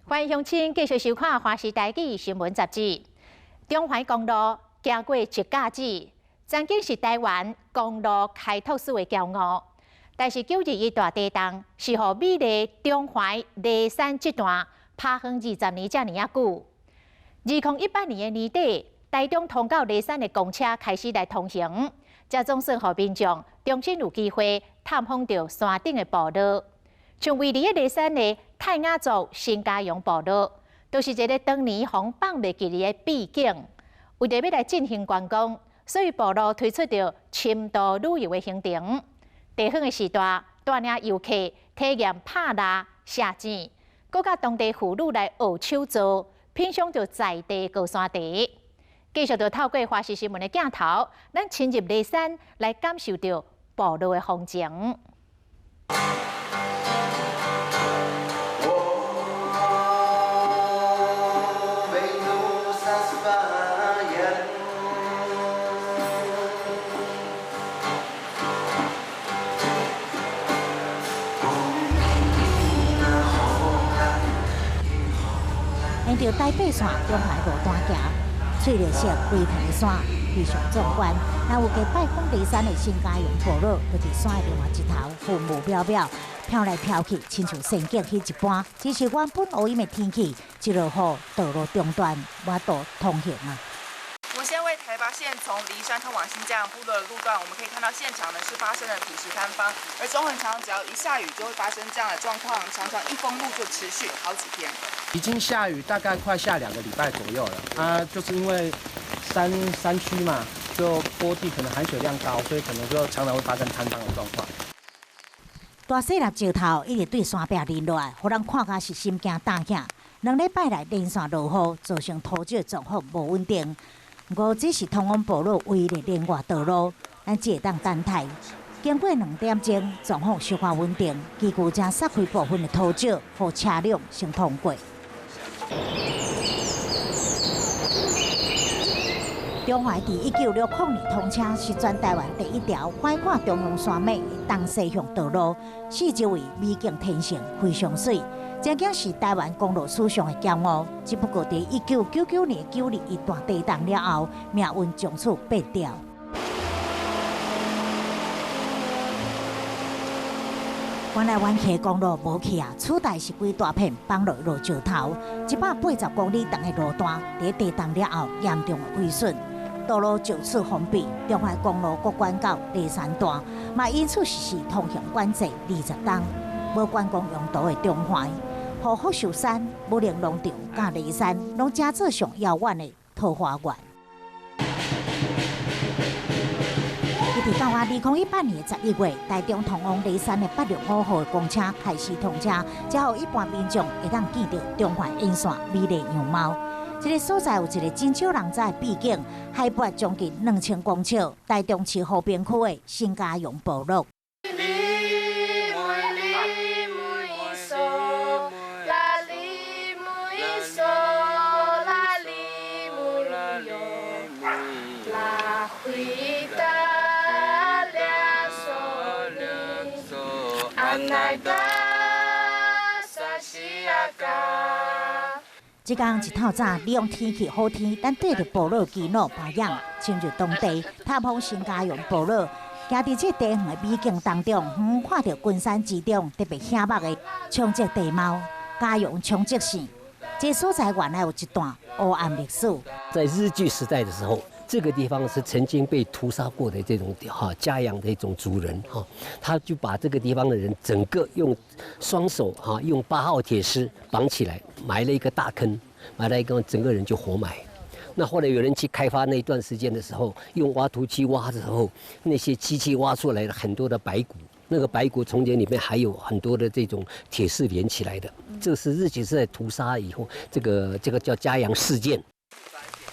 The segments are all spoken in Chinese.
欢迎乡亲继续收看《华视台语新闻杂志》。中环公路行过一甲子，曾经是台湾公路开拓史的骄傲。但是921大地震是予美丽中环梨山这段趴远20年这么久。2018年的年底，台中通到梨山的公车开始来通行，这总算予民众重新有机会探访到山顶的步道。像位于梨山的泰雅族新家洋部落，都是一个当年风放袂记的秘境。为着要来进行观光，所以部落推出着深度旅游的行程。地远的时段，带领游客体验拍蜡、射箭，搁甲当地妇女来学手作，品尝着在地高山茶。继续着透过华视新闻的镜头，咱亲入梨山来感受着部落的风情。沿着台北线中环路段行，翠绿色规片的山非常壮观。若有去拜访梨山的新家洋部落，就是山的另外一头，风雾渺渺，飘来飘去，亲像仙境迄一般。只是原本乌阴的天气，一落雨，道路中断，无道通行啊。我们先为台八线从梨山通往新家洋部落的路段，我们可以看到现场呢是发生了土石坍方，而中横常只要一下雨就会发生这样的状况，常常一封路就持续好几天。已经下雨，大概快下2个礼拜左右了。就是因为山区嘛，就坡地可能含水量高，所以可能就常常会发生坍方的状况。大细粒石头一直对山壁淋落来，互人看甲是心惊胆吓。2礼拜来连续落雨，造成土石状况无稳定。不过这是通往部落唯一的连外道路，咱只会当等待。经过2点钟，状况小可稳定，机具才撒开部分的土石，互车辆先通过。中环伫1960年通车，是全台湾第一条快看中央山脉的东西向道路，四周围美景天成，非常水。真正是台湾公路史上的骄傲。只不过在1999年921大地震了后，命运从此变调。原来湾溪公路无去啊，取代是几大片放落路石头，180公里长的路段，在地震了后严重的毁损，道路就此封闭。中环公路各管到梨山段，嘛因此实施通行管制20天，无观光用途的中环，和福寿山、武陵农场、甲梨山，拢加做上遥远的桃花源。一直到2018年11月，台中通往梨山的865号公车开始通车，才予一般民众会当见到中环沿线美丽样貌。这个所在有一个真少人知的秘境，海拔将近2000公尺，台中市和平区的新家洋部落。这天一透早，利用天气好天，咱缀着部落基佬保养，进入当地探访新家洋部落。行伫这地远的美景当中，看到群山之中特别显目的冲积地貌、家洋冲积线。这所在原来有一段黑暗历史。在日据时代的时候，这个地方是曾经被屠杀过的这种家养的一种族人他就把这个地方的人整个用双手用8号铁丝绑起来，埋了一个大坑，埋了一个整个人就活埋。那后来有人去开发那段时间的时候，用挖土机挖的时候，那些机器挖出来了很多的白骨，那个白骨从前里面还有很多的这种铁丝连起来的，这是日据时代屠杀以后，这个叫家养事件。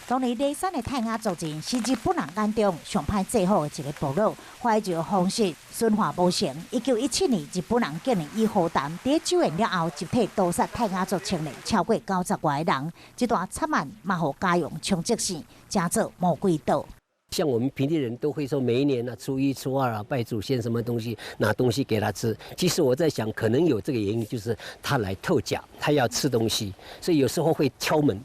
当年梨山的泰雅族人是日本人眼中上歹做好的一个部落，怀旧方式顺化无成。1917年，日本人竟然以和谈在救援了后，集体屠杀泰雅族青年超过90外个人，这段惨案嘛，互家用冲击性，加做魔鬼岛。像我们平地人都会说，每一年啊，初一、初二啊，拜祖先什么东西，拿东西给他吃。其实我在想，可能有这个原因，就是他来透假，他要吃东西，所以有时候会敲门，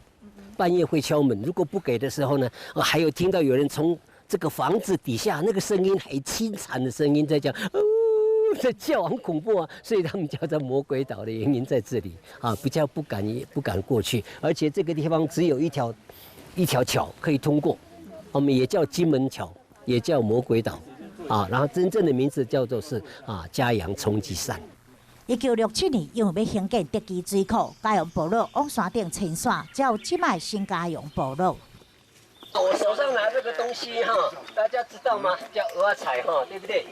半夜会敲门。如果不给的时候呢，还有听到有人从这个房子底下那个声音，很凄惨的声音在讲，在叫，很恐怖啊！所以他们叫做魔鬼岛的原因在这里啊，比较不敢过去，而且这个地方只有一条桥可以通过。我们也叫金门桥，也叫魔鬼岛，啊，然后真正的名字叫做是嘉阳冲积扇。1967年，因为要兴建德基水库，嘉阳部落往山顶迁徙，才有即卖新嘉阳部落。我手上拿这个东西哈，大家知道吗？叫鹅菜哈，对不对？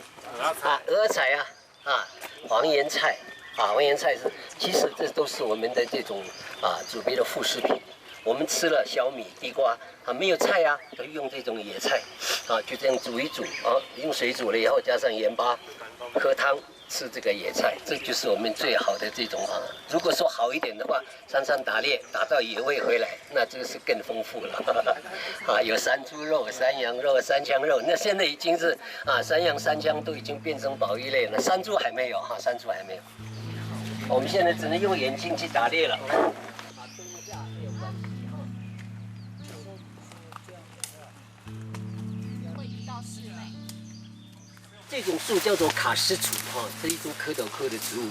鹅菜黄芽菜黄芽菜其实这都是我们的这种祖辈的副食品。我们吃了小米、地瓜没有菜都用这种野菜就这样煮一煮用水煮了以后加上盐巴，喝汤吃这个野菜，这就是我们最好的这种如果说好一点的话，山上打猎打到野味回来，那这个是更丰富了有山猪肉、山羊肉、山羌肉，那现在已经是山羊、山羌都已经变成保育类了，山猪还没有山猪还没有。我们现在只能用眼睛去打猎了。这种树叫做卡斯楚是一种蝌蚪科的植物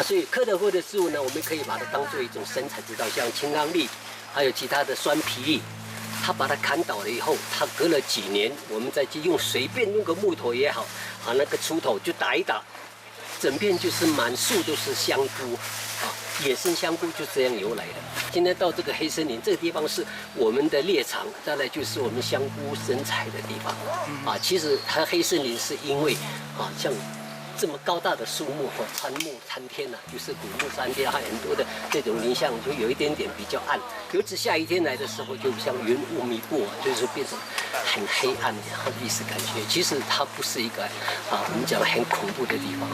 所以蝌蚪科的植物呢，我们可以把它当做一种生产之道，像青冈栎，还有其他的酸皮栎，它把它砍倒了以后，它隔了几年，我们再去随便用个木头也好那个锄头就打一打，整片就是满树都是香菇野生香菇就这样由来的。今天到这个黑森林这个地方是我们的猎场，再来就是我们香菇生采的地方其实它黑森林是因为像这么高大的树木参木参天就是古木参天，还有很多的这种林相就有一点点比较暗，尤其下雨天来的时候，就像云雾密布就是变成很黑暗的历史感觉。其实它不是一个我们讲很恐怖的地方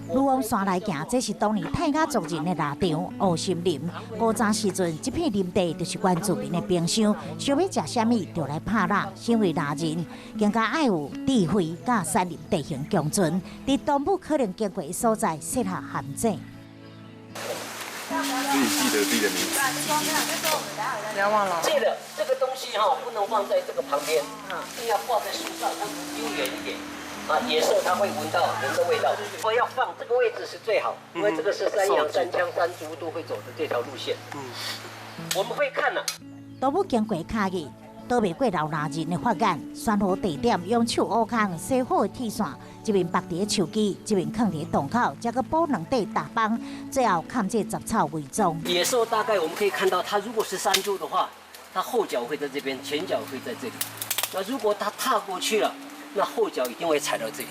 愈往山来行，这是当年泰雅族人的腊肠乌心林。古早时阵，这片林地就是原住民的冰箱，想要吃什么就来拍蜡。身为腊人，更加爱有智慧，甲山林地形共存，伫东部可能经过的所在设下陷阱。自己记得自己的名字。不要忘了。记得这个东西不能放在这个旁边，一定要挂在树上，它丢远一点。野兽它会闻到人的味道，所以要放这个位置是最好，因为这个是山羊、山羌、山猪都会走的这条路线。我们会看都不经过卡语，躲袂过老腊人的法眼。选好地点，用树挖坑洗好的铁线，一面绑伫树枝，一面放伫洞口，再个补两块大棒，最后看这杂草为装。野兽大概我们可以看到，它如果是山猪的话，它后脚会在这边，前脚会在这里。那如果它踏过去了，那后脚一定会踩到这里，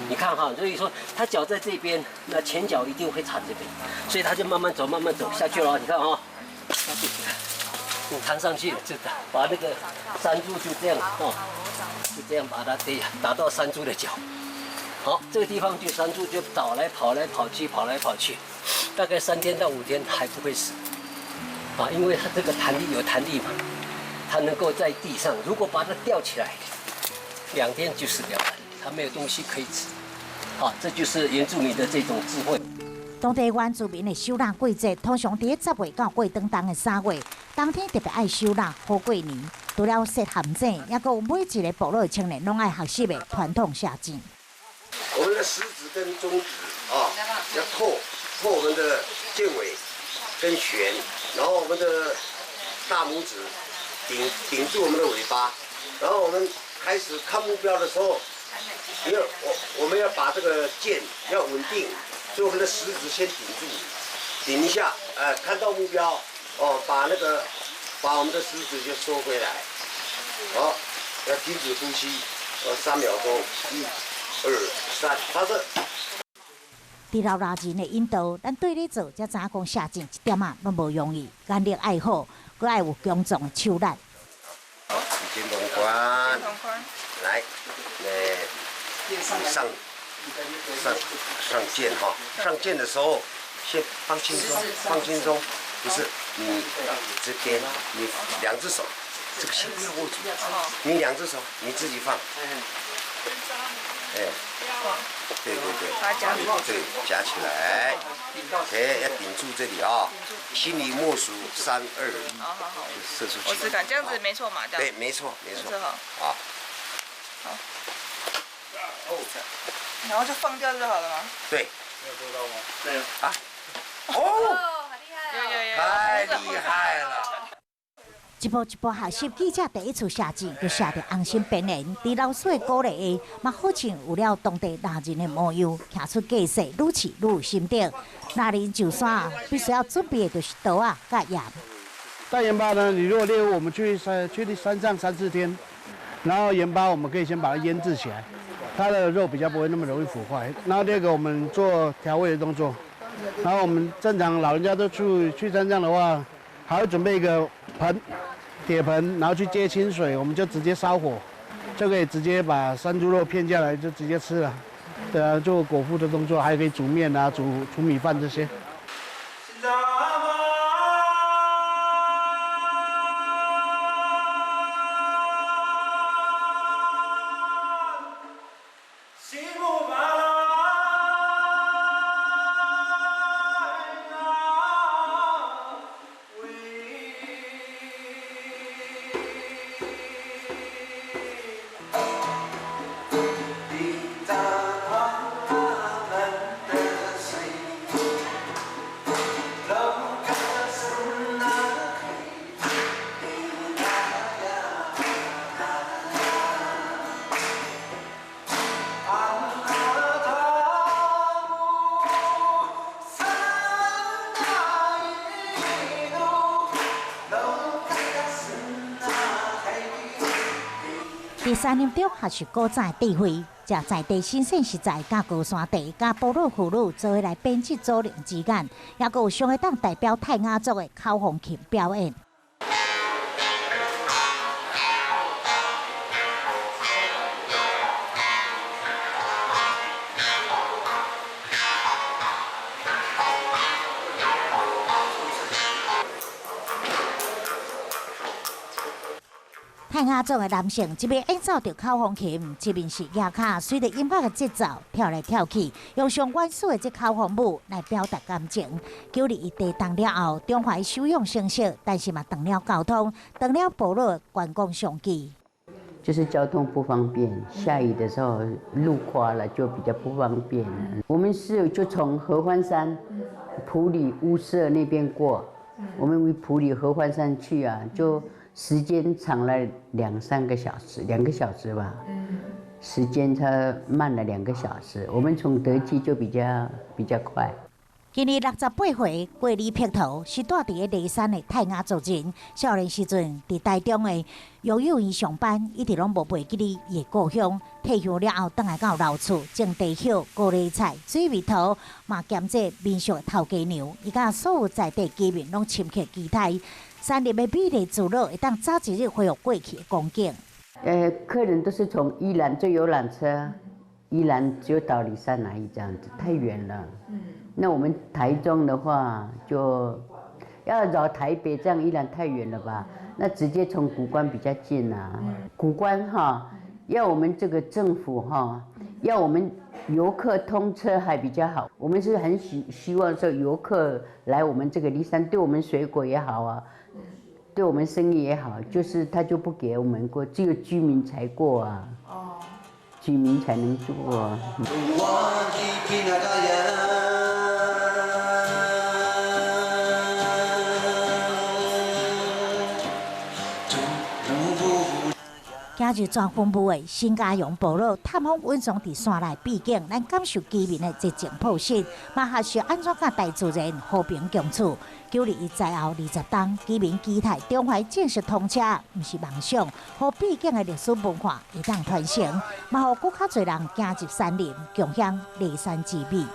你看所以说他脚在这边，那前脚一定会踩这边，所以他就慢慢走下去了。你看下去，弹上去，就把那个山猪就这样就这样把它打到山猪的脚。好，这个地方就山猪就跑来跑去，大概3天到5天还不会死因为它这个有弹力嘛，它能够在地上，如果把它吊起来。2天就死掉了，它没有东西可以吃。这就是原住民的这种智慧。当地原住民的收纳季节，通常伫10月到过冬冬的3月，冬天特别爱收纳好过年。除了设陷阱，也有每一个部落的青年拢爱学习的传统下井。我们的食指跟中指要透我们的剑尾跟弦，然后我们的大拇指顶住我们的尾巴，然后我们开始看目标的时候，因为我们要把这个剑要稳定，所以我们的食指先顶住，顶一下，看到目标，把我们的食指就收回来，好，要停止呼吸，3秒钟，1、2、3，发射。伫老腊人的引导，咱对你做，才知影讲下井一点拢无容易，眼力爱好，佮爱有强壮的手力。肩同宽，来，上箭上箭的时候先放轻松，不是你这边你2只手这个先不要握住，你2只手你自己放。哎，对，把它夹住。对，夹起来。哎，要顶住这里啊，心里默数3、2、1，好，就射出去。我只敢这样子，没错嘛？这样。对，没错。好。然后就放掉就好了吗？对。没有做到吗？没有。啊。哦，好厉害！有。太厉害了。一步一步学习，记者第一次写字，就写得安心便连。伫老师的鼓励下，嘛好像有了当地大人的模样，写出架势愈试愈有心得。那人上山必须要准备的就是刀啊、甲盐。带盐巴呢，你如果例如我们去山上3、4天，然后盐巴我们可以先把它腌制起来，它的肉比较不会那么容易腐坏。然后第二个，我们做调味的动作。然后我们正常老人家都去山上的话，还会准备一个铁盆，然后去接清水，我们就直接烧火，就可以直接把山猪肉片下来，就直接吃了。对啊，做果腹的动作，还可以煮面啊、煮米饭这些。第3年中学习古早智慧，将在地新鲜食材、甲高山茶、甲部落妇女做伙来编辑组灵之眼，也有上会当代表泰雅族的口风琴表演。泰雅族的男性一边演奏着口风琴，一面是牙卡随着音乐的节奏跳来跳去，用上原始的这口风舞来表达感情。9日伊地动了后，中华休养生息，但是嘛断了交通，断了部落观光商机。就是交通不方便，下雨的时候路垮了就比较不方便了。我们就从合欢山、埔里乌社那边过，我们为埔里合欢山去啊，就时间长了2、3个小时，2个小时吧。时间它慢了2个小时。我们从德基就比较快。今年68岁，过里劈头是住伫个梨山的泰雅族人。少年时阵伫台中的幼幼园上班，一直拢无忘记伊的故乡。退休了后，倒来到老厝种地叶、高丽菜、水蜜桃，嘛兼做民俗的头家娘。伊甲所有在地居民拢深刻期待，山林的美丽自然会当早一日恢复过去的光景。客人都是从宜兰坐游览车，宜兰只有到梨山而已，这样子太远了。那我们台中的话，就要绕台北，这样宜兰太远了吧？那直接从古关比较近啊。古关哈，要我们这个政府哈，要我们游客通车还比较好。我们是很希望说游客来我们这个梨山，对我们水果也好啊，对我们生意也好，就是他就不给我们过，只有居民才过啊。居民才能做啊。今日全分布的新家洋部落探访温泉伫山内秘境，咱感受居民的寂静朴实，嘛学习安怎甲大自然和平共处。9日在后20冬，居民期待中华建设通车，毋是梦想，和秘境的历史文化会当传承，嘛，互更较侪人行入山林，共享梨山之美。